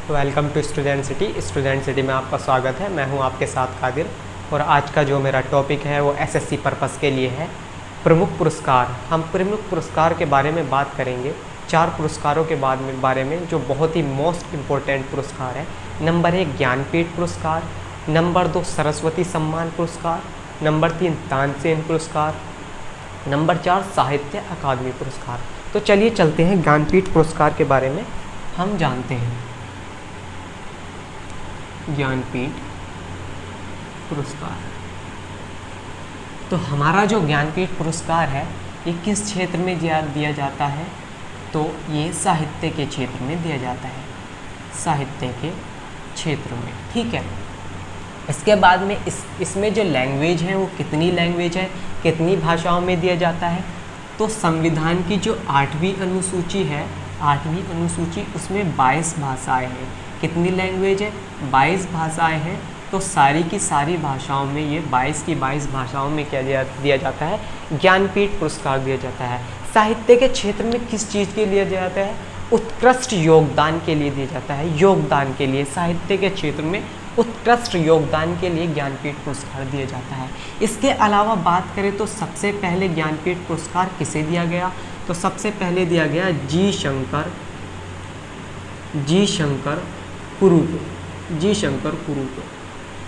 Welcome to student city में आपका स्वागत है। मैं हूं आपके साथ कादिर और आज का जो मेरा टॉपिक है वो एसएससी पर्पस के लिए है प्रमुख पुरस्कार। हम प्रमुख पुरस्कार के बारे में बात करेंगे, 4 पुरस्कारों के बारे में जो बहुत ही मोस्ट इम्पोर्टेंट पुरस्कार है। नंबर 1 ज्ञानपीठ पुरस्कार, नंबर 2 सरस्वती सम्मान पुरस्कार, नंबर 3 तानसेन पुरस्कार, नंबर 4 साहित्य अकादमी पुरस्कार। तो चलिए चलते हैं ज्ञानपीठ पुरस्कार के बारे में हम जानते हैं। ज्ञानपीठ पुरस्कार, तो हमारा जो ज्ञानपीठ पुरस्कार है ये किस क्षेत्र में दिया जाता है? तो ये साहित्य के क्षेत्र में दिया जाता है, साहित्य के क्षेत्र में। ठीक है, इसके बाद में इसमें जो लैंग्वेज है वो कितनी लैंग्वेज है, कितनी भाषाओं में दिया जाता है? तो संविधान की जो 8वीं अनुसूची है, 8वीं अनुसूची, उसमें 22 भाषाएं हैं। कितनी लैंग्वेज है? 22 भाषाएं हैं। तो सारी की सारी भाषाओं में ये 22 की 22 भाषाओं में क्या दिया जाता है? ज्ञानपीठ पुरस्कार दिया जाता है। साहित्य के क्षेत्र में किस चीज़ के लिए दिया जाता है? उत्कृष्ट योगदान के लिए दिया जाता है। योगदान के लिए, साहित्य के क्षेत्र में उत्कृष्ट योगदान के लिए ज्ञानपीठ पुरस्कार दिया जाता है। इसके अलावा बात करें तो सबसे पहले ज्ञानपीठ पुरस्कार किसे दिया गया? तो सबसे पहले दिया गया जी शंकर कुरु को।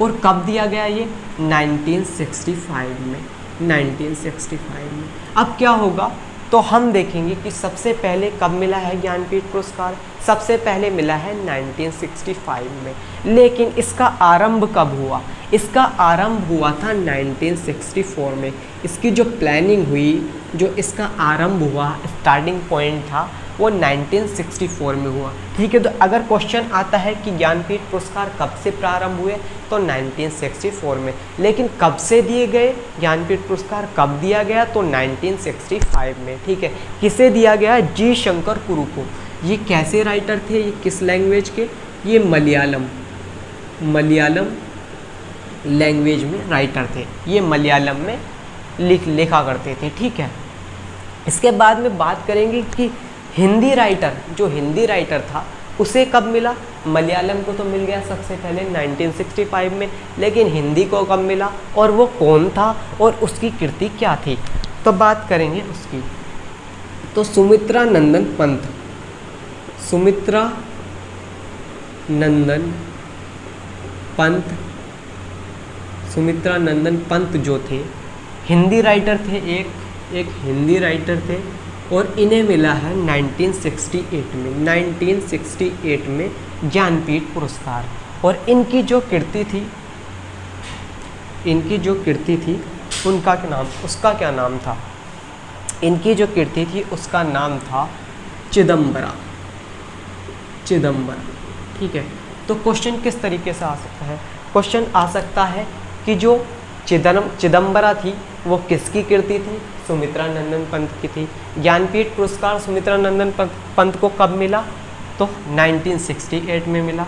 और कब दिया गया ये? 1965 में। 1965 में। अब क्या होगा? तो हम देखेंगे कि सबसे पहले कब मिला है ज्ञानपीठ पुरस्कार? सबसे पहले मिला है 1965 में। लेकिन इसका आरंभ कब हुआ? इसका आरंभ हुआ था 1964 में। इसकी जो प्लानिंग हुई, जो इसका आरंभ हुआ, स्टार्टिंग पॉइंट था, वो 1964 में हुआ। ठीक है, तो अगर क्वेश्चन आता है कि ज्ञानपीठ पुरस्कार कब से प्रारंभ हुए, तो 1964 में। लेकिन कब से दिए गए ज्ञानपीठ पुरस्कार, कब दिया गया? तो 1965 में। ठीक है, किसे दिया गया? जी शंकर कुरु को। ये कैसे राइटर थे? ये किस लैंग्वेज के? ये मलयालम लैंग्वेज में राइटर थे। ये मलयालम में लिखा करते थे। ठीक है, इसके बाद में बात करेंगे कि हिंदी राइटर, जो हिंदी राइटर था उसे कब मिला? मलयालम को तो मिल गया सबसे पहले 1965 में, लेकिन हिंदी को कब मिला और वो कौन था और उसकी कृति क्या थी? तो बात करेंगे उसकी। तो सुमित्रा नंदन पंत जो थे हिंदी राइटर थे, एक हिंदी राइटर थे और इन्हें मिला है 1968 में ज्ञानपीठ पुरस्कार। और इनकी जो कृति थी उसका क्या नाम था? इनकी जो कृति थी उसका नाम था चिदंबरा। ठीक है, तो क्वेश्चन किस तरीके से आ सकता है? क्वेश्चन आ सकता है कि जो चिदंबरा थी वो किसकी कृति थी? सुमित्रा नंदन पंत की थी। ज्ञानपीठ पुरस्कार सुमित्रा नंदन पंत को कब मिला? तो 1968 में मिला।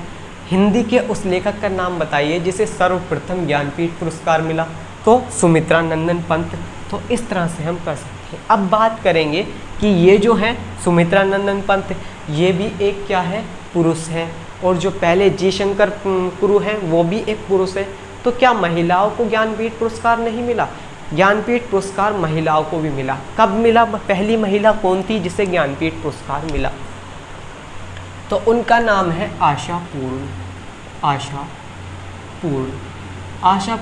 हिंदी के उस लेखक का नाम बताइए जिसे सर्वप्रथम ज्ञानपीठ पुरस्कार मिला। तो सुमित्रा नंदन पंत। तो इस तरह से हम कर सकते हैं। अब बात करेंगे कि ये जो है सुमित्रा नंदन पंत, ये भी एक क्या है? पुरुष है। और जो पहले जी शंकर कुरु हैं वो भी एक पुरुष है। तो क्या महिलाओं को ज्ञानपीठ पुरस्कार नहीं मिला? ज्ञानपीठ पुरस्कार महिलाओं को भी मिला। कब मिला? पहली महिला कौन थी जिसे ज्ञानपीठ पुरस्कार मिला? तो उनका नाम है आशा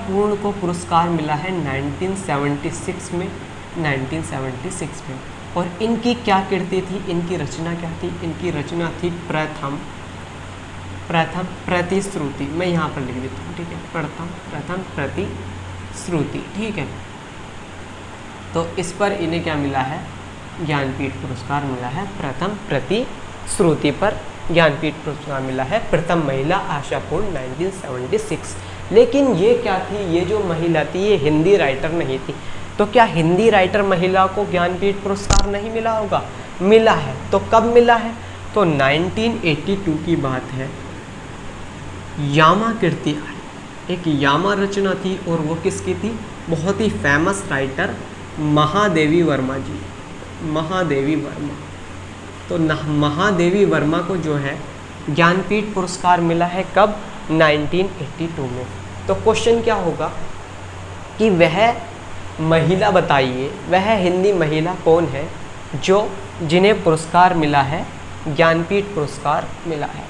पूर्ण को पुरस्कार मिला है 1976 में। और इनकी क्या कृति थी? इनकी रचना क्या थी? इनकी रचना थी प्रथम प्रतिश्रुति। मैं यहाँ पर लिख देता हूँ। ठीक है, प्रथम प्रतिश्रुति। ठीक है, तो इस पर इन्हें क्या मिला है? ज्ञानपीठ पुरस्कार मिला है। प्रथम प्रतिश्रुति पर ज्ञानपीठ पुरस्कार मिला है। प्रथम महिला आशा पूर्ण 1976। लेकिन ये क्या थी? ये जो महिला थी ये हिंदी राइटर नहीं थी। तो क्या हिंदी राइटर महिला को ज्ञानपीठ पुरस्कार नहीं मिला होगा? मिला है। तो कब मिला है? तो 1982 की बात है। यामा कृति, एक यामा रचना थी और वो किसकी थी? बहुत ही फेमस राइटर महादेवी वर्मा जी। तो महादेवी वर्मा को जो है ज्ञानपीठ पुरस्कार मिला है कब? 1982 में। तो क्वेश्चन क्या होगा कि वह महिला बताइए, वह हिंदी महिला कौन है जो जिन्हें पुरस्कार मिला है, ज्ञानपीठ पुरस्कार मिला है।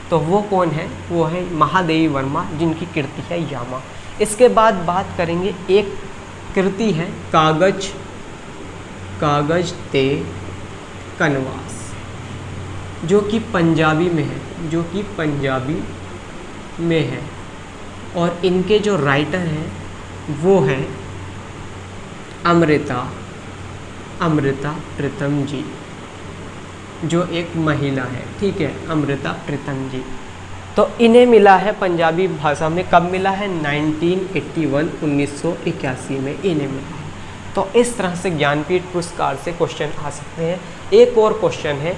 तो वो कौन है? वो है महादेवी वर्मा, जिनकी कृति है यामा। इसके बाद बात करेंगे, एक कृति है कागज ते कनवास, जो कि पंजाबी में है, जो कि पंजाबी में है। और इनके जो राइटर हैं वो हैं अमृता प्रीतम जी, जो एक महिला है, ठीक है, अमृता प्रीतम जी। तो इन्हें मिला है पंजाबी भाषा में, कब मिला है? 1981 में इन्हें मिला है। तो इस तरह से ज्ञानपीठ पुरस्कार से क्वेश्चन आ सकते हैं। एक और क्वेश्चन है,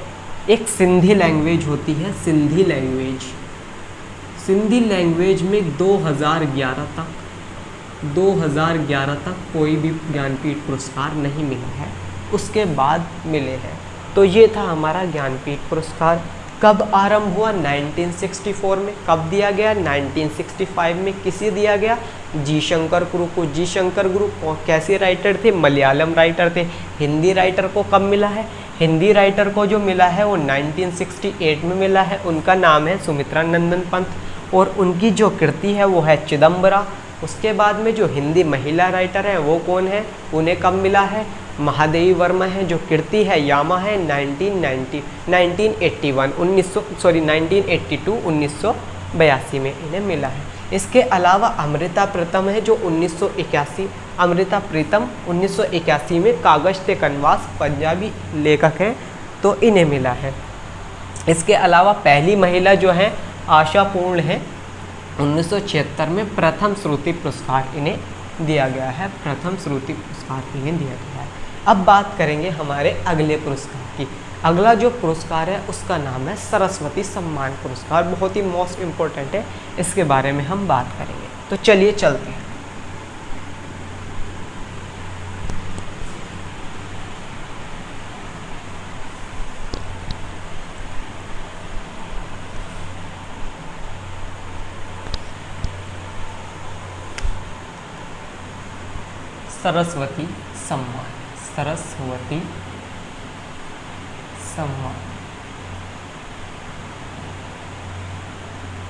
एक सिंधी लैंग्वेज होती है, सिंधी लैंग्वेज में 2011 तक कोई भी ज्ञानपीठ पुरस्कार नहीं मिला है, उसके बाद मिले हैं। तो ये था हमारा ज्ञानपीठ पुरस्कार। कब आरंभ हुआ? 1964 में। कब दिया गया? 1965 में। किसे दिया गया? जी शंकर गुरु को। जी शंकर गुरु कैसे राइटर थे? मलयालम राइटर थे। हिंदी राइटर को कब मिला है? हिंदी राइटर को जो मिला है वो 1968 में मिला है। उनका नाम है सुमित्रा नंदन पंत, और उनकी जो कृति है वो है चिदम्बरा। उसके बाद में जो हिंदी महिला राइटर है वो कौन है? उन्हें कब मिला है? महादेवी वर्मा है, जो कृति है यामा है 1982 में इन्हें मिला है। इसके अलावा अमृता प्रीतम है, जो 1981 में कागज ते कनवास, पंजाबी लेखक हैं, तो इन्हें मिला है। इसके अलावा पहली महिला जो है आशा पूर्ण है, 1976 में प्रथम श्रुति पुरस्कार इन्हें दिया गया है, प्रथम श्रुति पुरस्कार इन्हें दिया गया है। अब बात करेंगे हमारे अगले पुरस्कार की। अगला जो पुरस्कार है उसका नाम है सरस्वती सम्मान पुरस्कार, बहुत ही मोस्ट इम्पोर्टेंट है, इसके बारे में हम बात करेंगे। तो चलिए चलते हैं।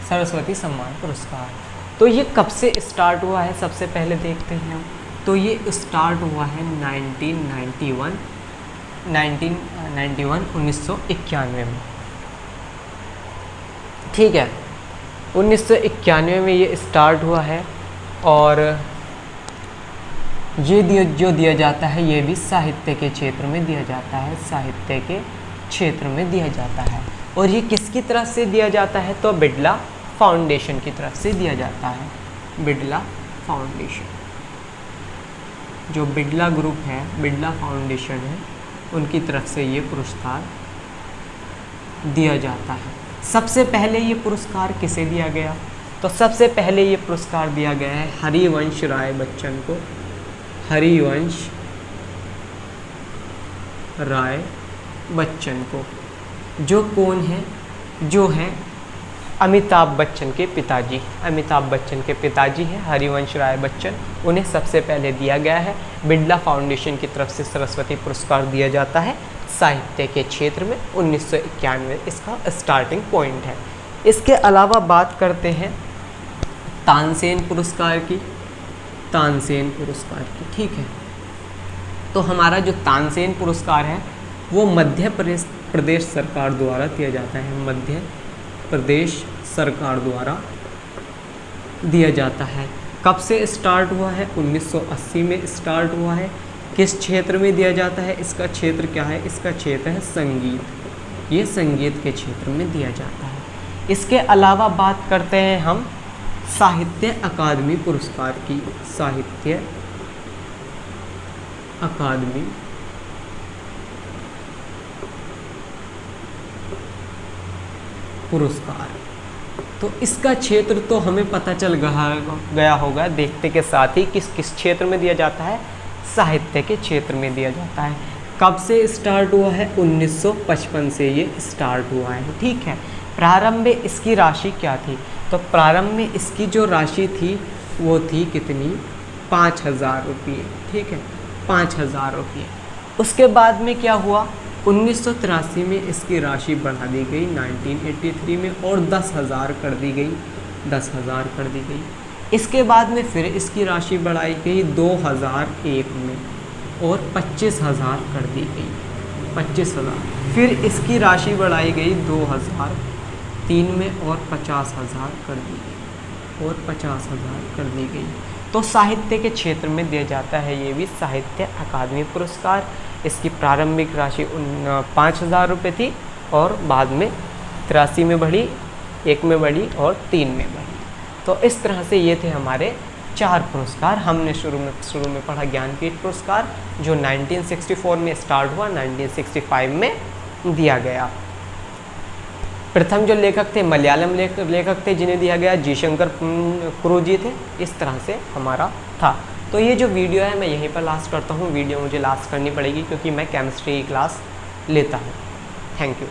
सरस्वती सम्मान पुरस्कार। तो ये कब से स्टार्ट हुआ है? सबसे पहले देखते हैं हम। तो ये स्टार्ट हुआ है 1991 में, ठीक है, 1991 में ये स्टार्ट हुआ है। और ये जो दिया जाता है ये भी साहित्य के क्षेत्र में दिया जाता है, साहित्य के क्षेत्र में दिया जाता है। और ये किसकी तरफ से दिया जाता है? तो बिड़ला फाउंडेशन की तरफ से दिया जाता है। बिड़ला फाउंडेशन, जो बिड़ला ग्रुप है, बिड़ला फाउंडेशन है, उनकी तरफ से ये पुरस्कार दिया जाता है। सबसे पहले ये पुरस्कार किसे दिया गया? तो सबसे पहले ये पुरस्कार दिया गया है हरिवंश राय बच्चन को, हरिवंश राय बच्चन को, जो कौन है? जो है अमिताभ बच्चन के पिताजी, अमिताभ बच्चन के पिताजी हैं हरिवंश राय बच्चन, उन्हें सबसे पहले दिया गया है। बिड़ला फाउंडेशन की तरफ से सरस्वती पुरस्कार दिया जाता है साहित्य के क्षेत्र में, 1991 इसका स्टार्टिंग पॉइंट है। इसके अलावा बात करते हैं तानसेन पुरस्कार की, तानसेन पुरस्कार की, ठीक है। तो हमारा जो तानसेन पुरस्कार है वो मध्य प्रदेश सरकार द्वारा दिया जाता है, मध्य प्रदेश सरकार द्वारा दिया जाता है। कब से स्टार्ट हुआ है? 1980 में स्टार्ट हुआ है। किस क्षेत्र में दिया जाता है? इसका क्षेत्र क्या है? इसका क्षेत्र है संगीत, ये संगीत के क्षेत्र में दिया जाता है। इसके अलावा बात करते हैं हम साहित्य अकादमी पुरस्कार की, साहित्य अकादमी पुरस्कार। तो इसका क्षेत्र तो हमें पता चल गया होगा देखते के साथ ही किस किस क्षेत्र में दिया जाता है, साहित्य के क्षेत्र में दिया जाता है। कब से स्टार्ट हुआ है? 1955 से ये स्टार्ट हुआ है, ठीक है। प्रारंभ में इसकी राशि क्या थी? तो प्रारंभ में इसकी जो राशि थी वो थी कितनी? 5,000 रुपये। ठीक है, 5,000 रुपये। उसके बाद में क्या हुआ? 1983 में इसकी राशि बढ़ा दी गई 1983 में और 10,000 कर दी गई, 10,000 कर दी गई। इसके बाद में फिर इसकी राशि बढ़ाई गई 2001 में और 25,000 कर दी गई, 25,000। फिर इसकी राशि बढ़ाई गई 2003 में और 50,000 कर दी गई, और 50,000 कर दी गई। तो साहित्य के क्षेत्र में दिया जाता है ये भी साहित्य अकादमी पुरस्कार। इसकी प्रारंभिक राशि 5,000 रुपये थी और बाद में 83 में बढ़ी, 1 में बढ़ी और 3 में बढ़ी। तो इस तरह से ये थे हमारे 4 पुरस्कार। हमने शुरू में पढ़ा ज्ञानपीठ पुरस्कार जो 1964 में स्टार्ट हुआ, 1965 में दिया गया। प्रथम जो लेखक थे मलयालम लेखक थे जिन्हें दिया गया जी शंकर कुरुजी थे। इस तरह से हमारा था। तो ये जो वीडियो है मैं यहीं पर लास्ट करता हूँ। वीडियो मुझे लास्ट करनी पड़ेगी क्योंकि मैं केमिस्ट्री की क्लास लेता हूँ। Thank you.